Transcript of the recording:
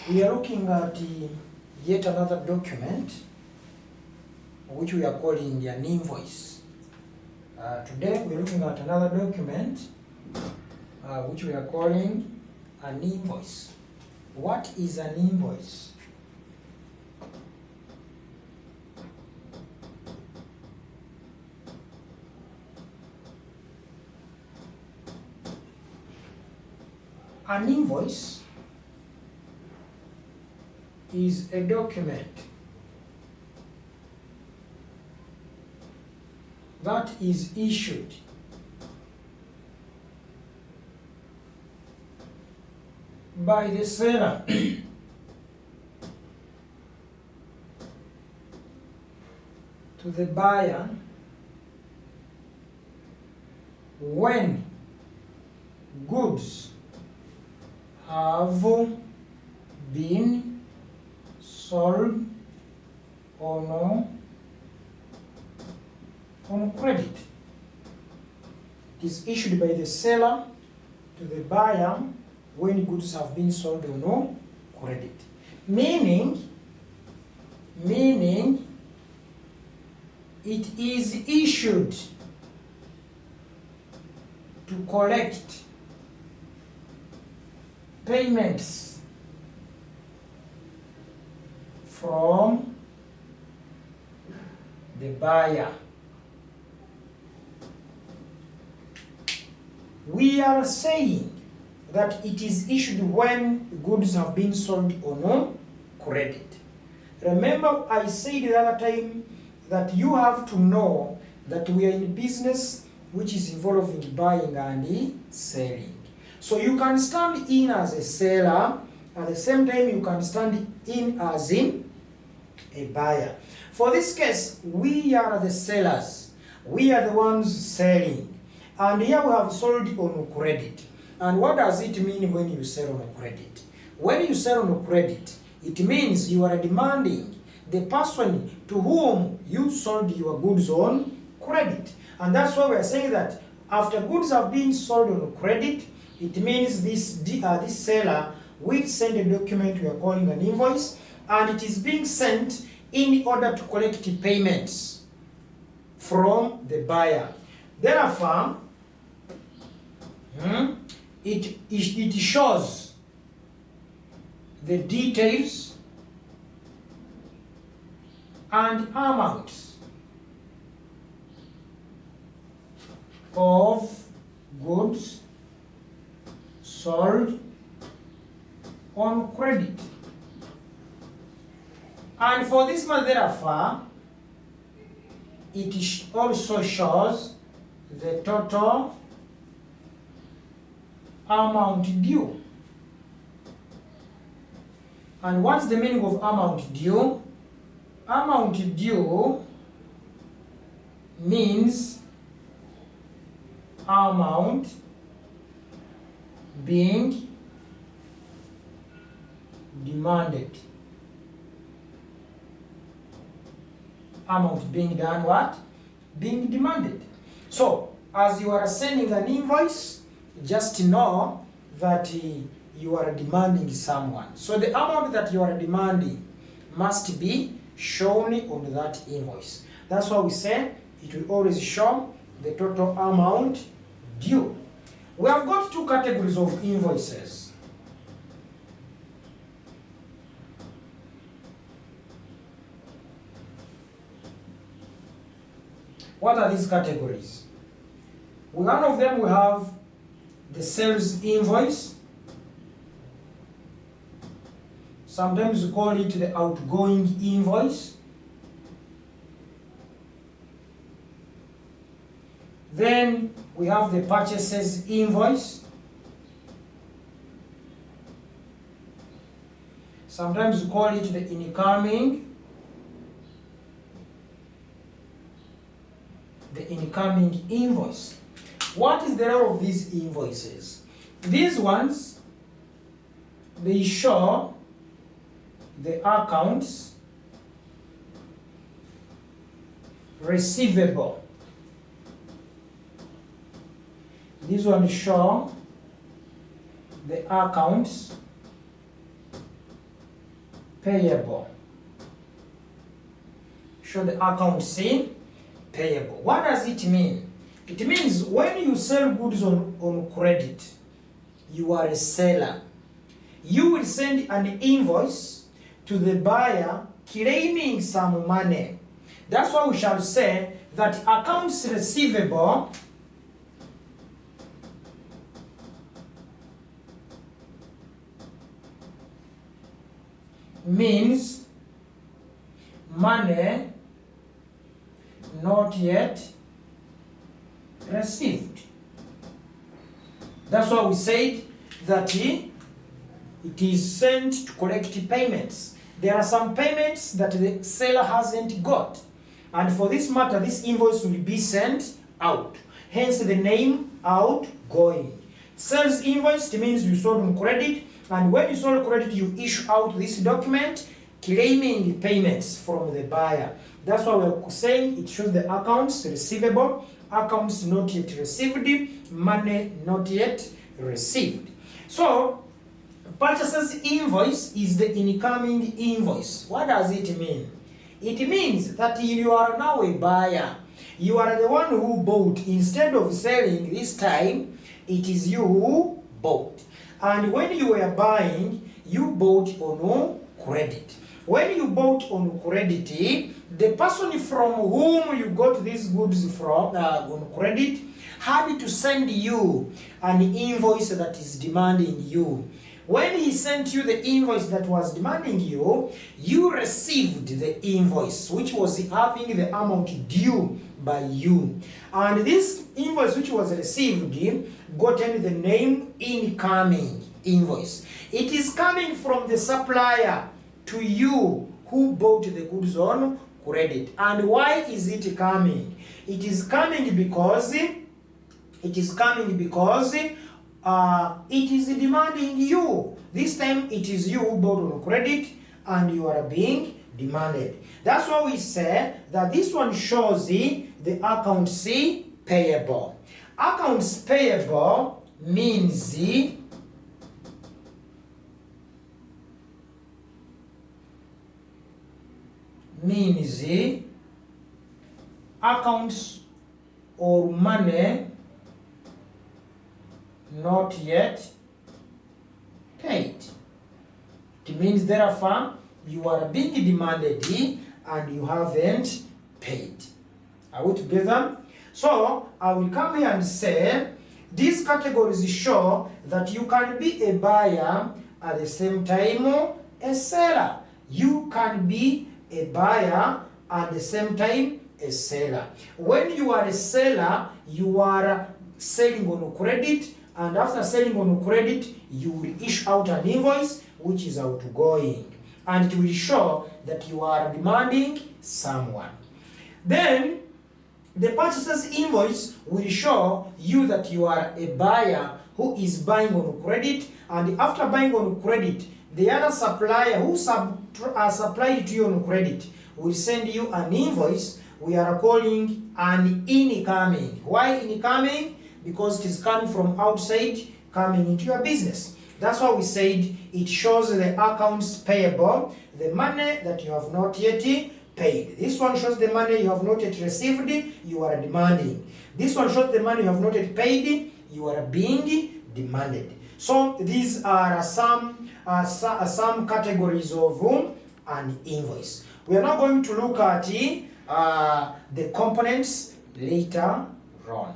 We are looking at yet another document which we are calling an invoice. Today we are looking at another document which we are calling an invoice. What is an invoice? An invoice is a document that is issued by the seller to the buyer when goods have been sold on credit. It is issued by the seller to the buyer when goods have been sold on credit. Meaning it is issued to collect payments from the buyer. We are saying that it is issued when goods have been sold on credit. Remember, I said the other time that you have to know that we are in business which is involving buying and selling. So you can stand in as a seller, at the same time you can stand in as a buyer. For this case, we are the sellers. We are the ones selling. And here we have sold on credit. And what does it mean when you sell on credit? When you sell on credit, it means you are demanding the person to whom you sold your goods on credit. And that's why we are saying that after goods have been sold on credit, it means this seller will send a document we are calling an invoice, and it is being sent in order to collect payments from the buyer. Therefore, it shows the details and amounts of goods sold on credit. And for this one, therefore, it also shows the total amount due. And what's the meaning of amount due? Amount due means amount being demanded. Amount being done what? Being demanded. So, as you are sending an invoice, just know that you are demanding someone. So the amount that you are demanding must be shown on that invoice. That's why we say it will always show the total amount due. We have got two categories of invoices. What are these categories? One of them we have the sales invoice. Sometimes we call it the outgoing invoice. Then we have the purchases invoice. Sometimes we call it the incoming invoice. What is the role of these invoices? These ones, they show the accounts receivable. These ones show the accounts payable. Show the account C payable. What does it mean? It means when you sell goods on credit, you are a seller. You will send an invoice to the buyer claiming some money. That's why we shall say that accounts receivable means money not yet received. That's why we said that it is sent to collect payments. There are some payments that the seller hasn't got, and for this matter, this invoice will be sent out. Hence the name outgoing. Sales invoice means you sold on credit, and when you sold credit, you issue out this document claiming payments from the buyer. That's why we're saying it shows the accounts receivable, accounts not yet received, money not yet received. So, purchaser's invoice is the incoming invoice. What does it mean? It means that you are now a buyer. You are the one who bought. Instead of selling this time, it is you who bought. And when you were buying, you bought on credit. When you bought on credit, the person from whom you got these goods from on credit had to send you an invoice that is demanding you. When he sent you the invoice that was demanding you, you received the invoice which was having the amount due by you. And this invoice which was received gotten the name incoming invoice. It is coming from the supplier to you who bought the goods on credit. And why is it coming? It is coming because it is demanding you. This time it is you who bought on credit and you are being demanded. That's why we say that this one shows the accounts payable. Accounts payable means accounts or money not yet paid. It means therefore you are being demanded and you haven't paid. Are we together? So I will come here and say these categories show that you can be a buyer at the same time a seller. You can be a buyer at the same time a seller. When you are a seller, you are selling on credit, and after selling on credit, you will issue out an invoice which is outgoing, and it will show that you are demanding someone. Then the purchaser's invoice will show you that you are a buyer who is buying on credit, and after buying on credit, the other supplier who supplied to you on credit will send you an invoice we are calling an incoming. Why incoming? Because it is coming from outside, coming into your business. That's why we said it shows the accounts payable, the money that you have not yet paid. This one shows the money you have not yet received, you are demanding. This one shows the money you have not yet paid, you are being demanded. So these are some categories of an invoice. We are now going to look at the components later on.